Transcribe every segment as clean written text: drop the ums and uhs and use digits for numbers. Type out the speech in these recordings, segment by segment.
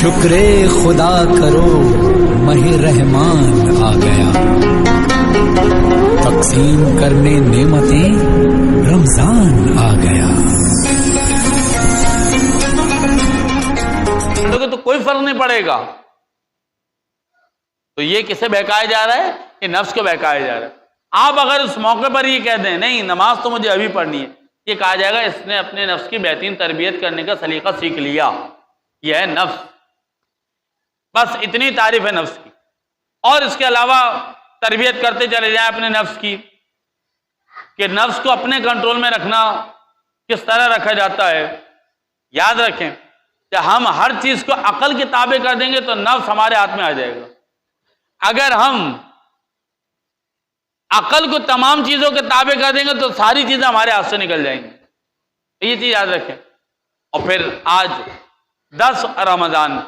شکر خدا کرو ماہ رحمان آ گیا، تقسیم کرنے نعمتیں رمضان آ گیا۔ تو کوئی فرق نہیں پڑے گا۔ تو یہ کسے بہکایا جا رہا ہے؟ یہ نفس کو بہکایا جا رہا ہے۔ آپ اگر اس موقع پر یہ کہہ دیں نہیں نماز تو مجھے ابھی پڑھنی ہے، یہ کہا جائے گا اس نے اپنے نفس کی بہترین تربیت کرنے کا سلیقہ سیکھ لیا، یہ ہے نفس، بس اتنی تعریف ہے نفس کی۔ اور اس کے علاوہ تربیت کرتے چلے جائیں اپنے نفس کی، کہ نفس کو اپنے کنٹرول میں رکھنا کس طرح رکھا جاتا ہے۔ یاد رکھیں کہ ہم ہر چیز کو عقل کے تابع کر دیں گے تو نفس ہمارے ہاتھ میں آ جائے گا۔ اگر ہم عقل کو تمام چیزوں کے تابع کر دیں گے تو ساری چیزیں ہمارے ہاتھ سے نکل جائیں گی، یہ چیز یاد رکھیں۔ اور پھر آج 10 رمضان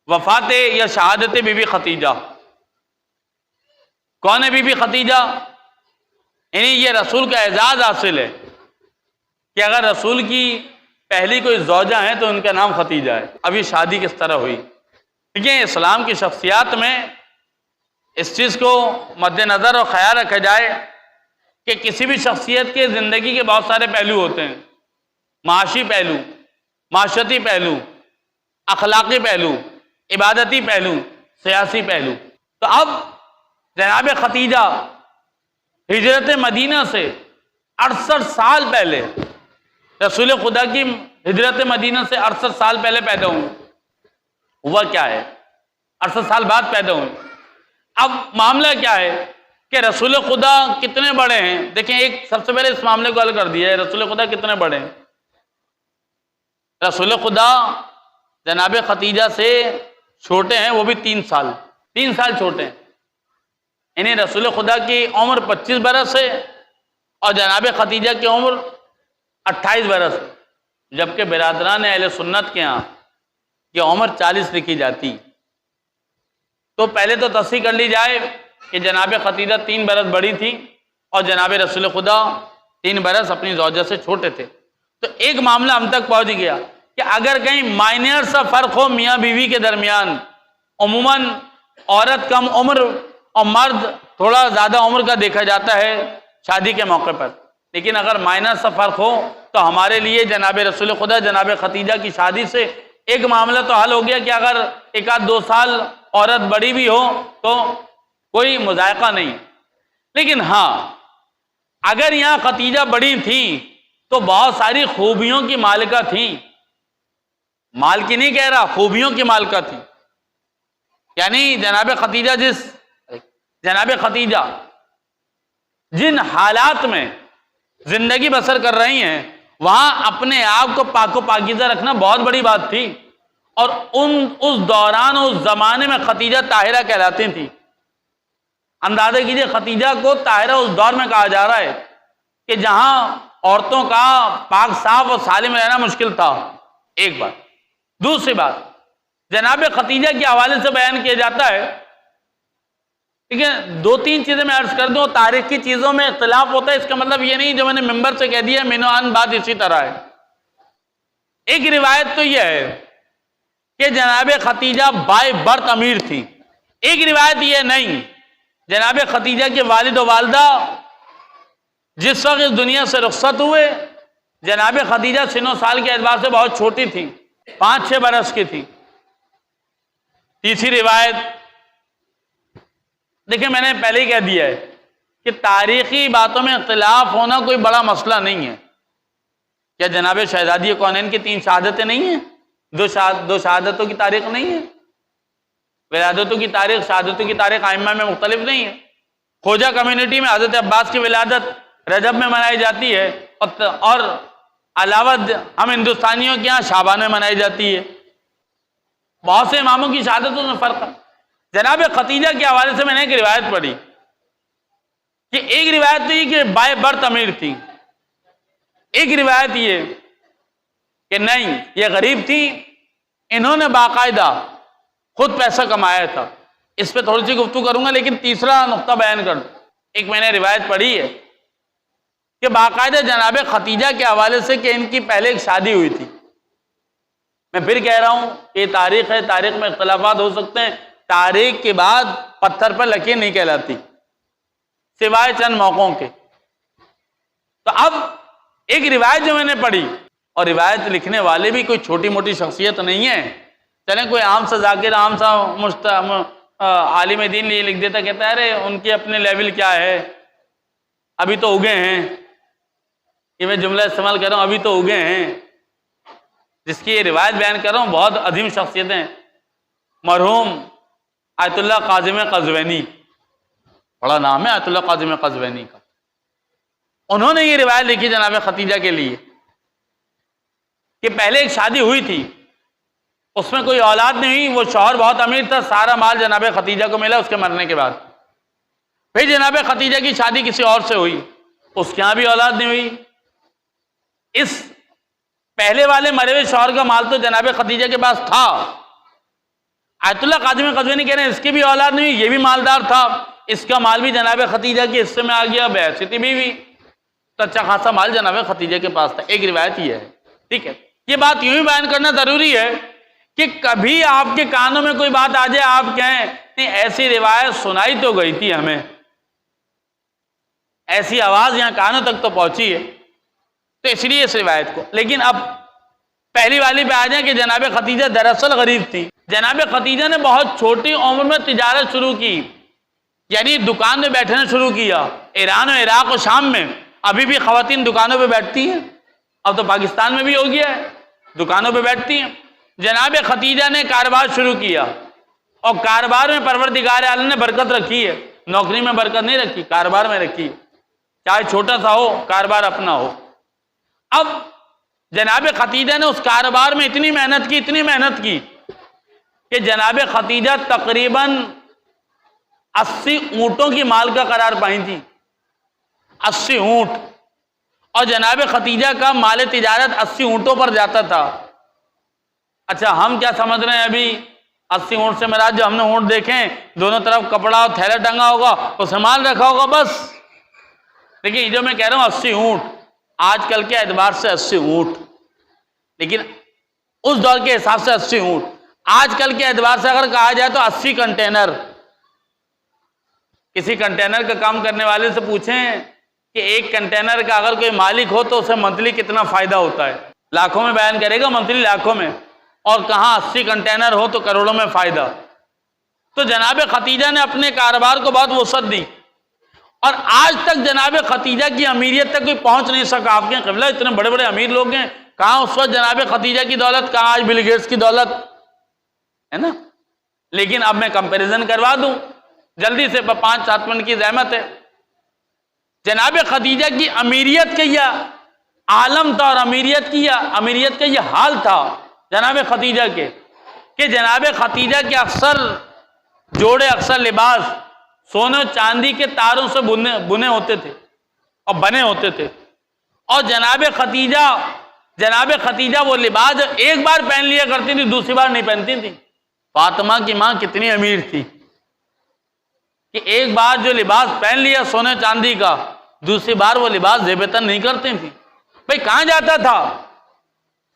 وفات یا شہادت بی بی ختیجہ۔ کون ہے بی بی ختیجہ؟ یعنی یہ رسول کا اعزاز حاصل ہے کہ اگر رسول کی پہلی کوئی زوجہ ہیں تو ان کا نام ختیجہ ہے۔ اب یہ شادی کس طرح ہوئی؟ دیکھیں اسلام کی شخصیات میں اس چیز کو مد نظر اور خیال رکھا جائے کہ کسی بھی شخصیت کے زندگی کے بہت سارے پہلو ہوتے ہیں، معاشی پہلو، معاشرتی پہلو، اخلاقی پہلو، عبادتی پہلو، سیاسی پہلو۔ تو اب جناب ختیجہ ہجرت مدینہ سے 68 سال پہلے، رسول خدا کی ہجرت مدینہ سے 68 سال پہلے پیدا ہوئے۔ ہوا کیا ہے؟ 68 سال بعد پیدا ہوئے۔ اب معاملہ کیا ہے کہ رسول خدا کتنے بڑے ہیں؟ دیکھیں ایک سب سے پہلے اس معاملے کو حل کر دیا ہے، رسول خدا کتنے بڑے ہیں؟ رسول خدا جناب ختیجہ سے چھوٹے ہیں، وہ بھی 3 سال چھوٹے ہیں۔ یعنی رسول خدا کی عمر 25 برس ہے اور جناب ختیجہ کی عمر 28 برس ہے، جبکہ برادران اہل سنت کے ہاں یہ عمر 40 لکھی جاتی۔ تو پہلے تو تصحیح کر لی جائے کہ جناب ختیجہ 3 برس بڑی تھی اور جناب رسول خدا 3 برس اپنی زوجہ سے چھوٹے تھے۔ تو ایک معاملہ ہم تک پہنچ گیا کہ اگر کہیں مائنر سا فرق ہو میاں بیوی کے درمیان، عموماً عورت کم عمر اور مرد تھوڑا زیادہ عمر کا دیکھا جاتا ہے شادی کے موقع پر، لیکن اگر مائنر سا فرق ہو تو ہمارے لیے جناب رسول خدا جناب ختیجہ کی شادی سے ایک معاملہ تو حل ہو گیا کہ اگر 1-2 سال عورت بڑی بھی ہو تو کوئی مذائقہ نہیں۔ لیکن ہاں اگر یہاں ختیجہ بڑی تھی تو بہت ساری خوبیوں کی مالکہ تھی، مال کی نہیں کہہ رہا، خوبیوں کی مالکہ تھی۔ یعنی جناب ختیجہ جن حالات میں زندگی بسر کر رہی ہیں وہاں اپنے آپ کو پاک و پاکیزہ رکھنا بہت بڑی بات تھی، اور اس دوران اس زمانے میں ختیجہ طاہرہ کہلاتی تھی۔ اندازہ کیجئے ختیجہ کو طاہرہ اس دور میں کہا جا رہا ہے کہ جہاں عورتوں کا پاک صاف اور سالم رہنا مشکل تھا، ایک بات۔ دوسری بات جناب ختیجہ کے حوالے سے بیان کیا جاتا ہے، ٹھیک ہے، 2-3 چیزیں میں عرض کر دوں، تاریخ کی چیزوں میں اختلاف ہوتا ہے، اس کا مطلب یہ نہیں جو میں نے ممبر سے کہہ دیا مینوان بات اسی طرح ہے۔ ایک روایت تو یہ ہے کہ جناب ختیجہ بائی برتھ امیر تھی، ایک روایت یہ نہیں جناب ختیجہ کے والد و والدہ جس وقت اس دنیا سے رخصت ہوئے جناب ختیجہ سن و سال کے اعتبار سے بہت چھوٹی تھی، 5-6 برس کی تھی۔ تیسری روایت دیکھیں میں نے پہلے ہی کہہ دیا ہے کہ تاریخی باتوں میں اختلاف ہونا کوئی بڑا مسئلہ نہیں ہے۔ کیا جناب شہزادی کونین کی 3 شہادتیں نہیں ہیں؟ 2 شہادتوں کی تاریخ نہیں ہے؟ ولادتوں کی تاریخ، شہادتوں کی تاریخ ائمہ میں مختلف نہیں ہے؟ خوجہ کمیونٹی میں حضرت عباس کی ولادت رجب میں منائی جاتی ہے اور علاوہ ہم ہندوستانیوں کے یہاں شعبان میں منائی جاتی ہے۔ بہت سے اماموں کی شہادتوں میں فرق ہے۔ جناب ختیجہ کے حوالے سے میں نے ایک روایت پڑھی کہ ایک روایت تو یہ کہ بائی برتھ امیر تھی، ایک روایت یہ کہ نہیں یہ غریب تھی، انہوں نے باقاعدہ خود پیسہ کمایا تھا۔ اس پہ تھوڑی سی گفتگو کروں گا لیکن تیسرا نقطہ بیان کر دوں۔ ایک میں نے روایت پڑھی ہے کہ باقاعدہ جناب ختیجہ کے حوالے سے کہ ان کی پہلے ایک شادی ہوئی تھی، میں پھر کہہ رہا ہوں یہ تاریخ ہے، تاریخ میں اختلافات ہو سکتے ہیں، تاریخ کے بعد پتھر پر لکیر نہیں کہلاتی سوائے چند موقعوں کے۔ تو اب ایک روایت جو میں نے پڑھی، اور روایت لکھنے والے بھی کوئی چھوٹی موٹی شخصیت نہیں ہے، چلیں کوئی عام سا ذاکر، عام سا عالم دین یہ لکھ دیتا، کہتا ہے ارے ان کے اپنے لیول کیا ہے، ابھی تو اگے ہیں، یہ میں جملہ استعمال کر رہا ہوں، ابھی تو اگے ہیں۔ جس کی یہ روایت بیان کر رہا ہوں بہت عظیم شخصیتیں، مرحوم آیت اللہ قاظم قزوینی، بڑا نام ہے آیت اللہ قاظم قزوینی کا، انہوں نے یہ روایت لکھی جناب ختیجہ کے لیے کہ پہلے ایک شادی ہوئی تھی، اس میں کوئی اولاد نہیں ہوئی، وہ شوہر بہت امیر تھا، سارا مال جناب ختیجہ کو ملا اس کے مرنے کے بعد۔ پھر جناب ختیجہ کی شادی کسی اور سے ہوئی، اس کے یہاں بھی اولاد نہیں ہوئی۔ اس پہلے والے مرے ہوئے شوہر کا مال تو جناب ختیجہ کے پاس تھا، آیت اللہ قاظم قزوینی کہہ رہے ہیں اس کی بھی اولاد نہیں ہوئی، یہ بھی مالدار تھا، اس کا مال بھی جناب ختیجہ کے حصے میں آ گیا، بحیثیت بیوی، تو اچھا خاصا مال جناب ختیجہ کے پاس تھا۔ ایک روایت یہ ہے، ٹھیک ہے، یہ بات یوں ہی بیان کرنا ضروری ہے کہ کبھی آپ کے کانوں میں کوئی بات آ جائے، آپ کہیں نہیں ایسی روایت سنائی تو گئی تھی ہمیں، ایسی آواز یہاں کانوں تک تو پہنچی ہے، تو اس لیے اس روایت کو۔ لیکن اب پہلی والی پہ آ جائیں کہ جناب ختیجہ دراصل غریب تھی۔ جناب ختیجہ نے بہت چھوٹی عمر میں تجارت شروع کی، یعنی دکان میں بیٹھنا شروع کیا۔ ایران و عراق و شام میں ابھی بھی خواتین دکانوں پہ بیٹھتی ہیں، اب تو پاکستان میں بھی ہو گیا ہے، دکانوں پہ بیٹھتی ہیں۔ جناب ختیجہ نے کاروبار شروع کیا، اور کاروبار میں پروردگار عالم نے برکت رکھی ہے، نوکری میں برکت نہیں رکھی، کاروبار میں رکھی ہے، چاہے چھوٹا سا ہو، کاروبار اپنا ہو۔ اب جناب ختیجہ نے اس کاروبار میں اتنی محنت کی کہ جناب ختیجہ تقریباً 80 اونٹوں کی مال کا قرار پائی تھی، 80 اونٹ، اور جناب ختیجہ کا مال تجارت 80 اونٹوں پر جاتا تھا۔ اچھا ہم کیا سمجھ رہے ہیں ابھی 80 اونٹ سے مراد جو ہم نے اونٹ دیکھیں دونوں طرف کپڑا اور تھیلا ٹنگا ہوگا، اس میں مال رکھا ہوگا بس، لیکن یہ جو میں کہہ رہا ہوں 80 اونٹ، آج کل کے اعتبار سے 80 اونٹ، لیکن اس دور کے حساب سے 80 اونٹ، آج کل کے اعتبار سے اگر کہا جائے تو 80 کنٹینر۔ کسی کنٹینر کا کام کرنے والے سے پوچھیں کہ ایک کنٹینر کا اگر کوئی مالک ہو تو اسے منتھلی کتنا فائدہ ہوتا ہے، لاکھوں میں بیان کرے گا، منتھلی لاکھوں میں، اور کہاں 80 کنٹینر ہو تو کروڑوں میں فائدہ۔ تو جناب ختیجہ نے اپنے کاروبار کو بہت وسعت دی، اور آج تک جناب ختیجہ کی امیریت تک کوئی پہنچ نہیں سکا۔ آپ کے قبلہ اتنے بڑے بڑے امیر لوگ ہیں، کہاں اس وقت جناب ختیجہ کی دولت، کہاں آج بل گیٹس کی دولت ہے نا۔ لیکن اب میں کمپیریزن کروا دوں جلدی سے، 5-7 منٹ کی زحمت ہے۔ جناب ختیجہ کی امیریت کا یہ عالم تھا، اور امیریت کا یہ حال تھا جناب ختیجہ کے، کہ جناب ختیجہ کے اکثر جوڑے، اکثر لباس سونے و چاندی کے تاروں سے بنے ہوتے تھے اور بنے ہوتے تھے، اور جناب ختیجہ وہ لباس ایک بار پہن لیا کرتی تھی، دوسری بار نہیں پہنتی تھی۔ فاطمہ کی ماں کتنی امیر تھی کہ ایک بار جو لباس پہن لیا سونے چاندی کا، دوسری بار وہ لباس زیب تن نہیں کرتی تھی۔ بھئی کہاں جاتا تھا؟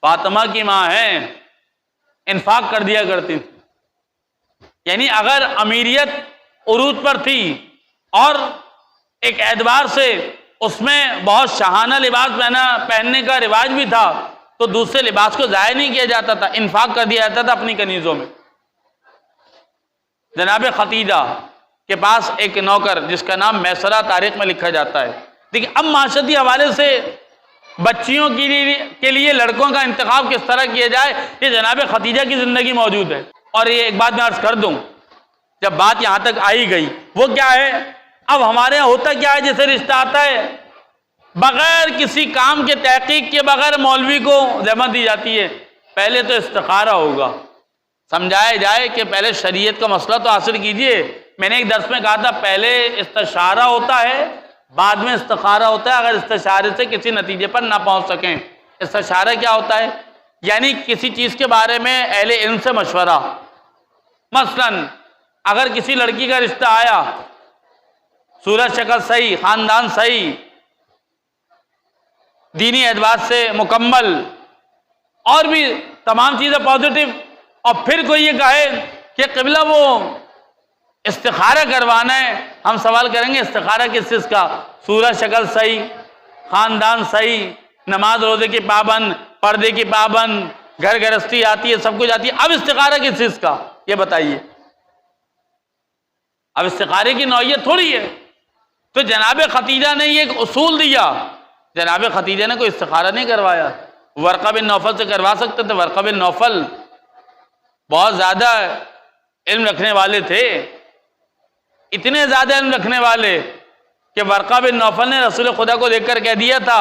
فاطمہ کی ماں ہے، انفاق کر دیا کرتی تھی۔ یعنی اگر امیریت عروج پر تھی اور ایک اعتبار سے اس میں بہت شاہانہ لباس پہننے کا رواج بھی تھا، تو دوسرے لباس کو ضائع نہیں کیا جاتا تھا، انفاق کر دیا جاتا تھا اپنی کنیزوں میں۔ جناب ختیجہ کے پاس ایک نوکر جس کا نام میسرہ تاریخ میں لکھا جاتا ہے۔ دیکھیں اب معاشرتی حوالے سے بچیوں کے لیے لڑکوں کا انتخاب کس طرح کیا جائے، یہ جناب ختیجہ کی زندگی موجود ہے۔ اور یہ ایک بات میں عرض کر دوں، جب بات یہاں تک آئی گئی، وہ کیا ہے، اب ہمارے یہاں ہوتا کیا ہے، جیسے رشتہ آتا ہے بغیر کسی کام کے تحقیق کے بغیر مولوی کو ذمہ دی جاتی ہے، پہلے تو استخارہ ہوگا، سمجھایا جائے کہ پہلے شریعت کا مسئلہ تو حاصل کیجئے۔ میں نے ایک درس میں کہا تھا پہلے استشارہ ہوتا ہے، بعد میں استخارہ ہوتا ہے، اگر استشارے سے کسی نتیجے پر نہ پہنچ سکیں۔ استشارہ کیا ہوتا ہے؟ یعنی کسی چیز کے بارے میں اہل علم سے مشورہ۔ مثلا اگر کسی لڑکی کا رشتہ آیا، صورت شکل صحیح، خاندان صحیح، دینی اعتبار سے مکمل، اور بھی تمام چیزیں پازیٹیو، اور پھر کوئی یہ کہے کہ قبلہ وہ استخارہ کروانا ہے، ہم سوال کریں گے استخارہ کس چیز کا؟ صورت شکل صحیح، خاندان صحیح، نماز روزے کی پابند، پردے کی پابند، گھر گرستی آتی ہے، سب کچھ آتی ہے، اب استخارہ کس چیز کا یہ بتائیے؟ اب استخارے کی نوعیت تھوڑی ہے۔ تو جناب ختیجہ نے یہ ایک اصول دیا، جناب ختیجہ نے کوئی استخارہ نہیں کروایا، ورقہ بن نوفل سے کروا سکتے تھے، ورقہ بن نوفل بہت زیادہ علم رکھنے والے تھے، اتنے زیادہ علم رکھنے والے کہ ورقہ بن نوفل نے رسول خدا کو دیکھ کر کہہ دیا تھا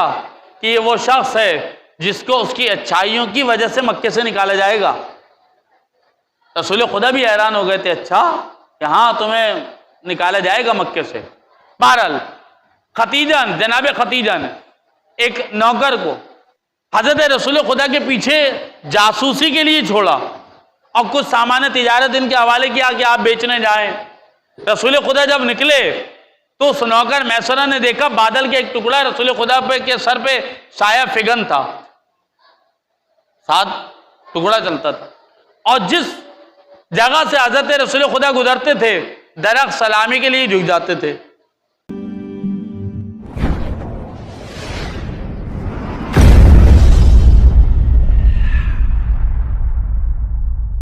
کہ یہ وہ شخص ہے جس کو اس کی اچھائیوں کی وجہ سے مکے سے نکالا جائے گا۔ رسول خدا بھی حیران ہو گئے تھے، اچھا کہ ہاں تمہیں نکالا جائے گا مکے سے۔ بہرحال ختیجہ، جناب ختیجہ نے ایک نوکر کو حضرت رسول خدا کے پیچھے جاسوسی کے لیے چھوڑا اور کچھ سامان تجارت ان کے حوالے کیا کہ آپ بیچنے جائیں۔ رسول خدا جب نکلے تو اس نوکر میسرہ نے دیکھا بادل کے ایک ٹکڑا رسول خدا کے سر پہ سایہ فگن تھا، ساتھ ٹکڑا چلتا تھا، اور جس جگہ سے حضرت رسول خدا گزرتے تھے درخت سلامی کے لیے جھک جاتے تھے۔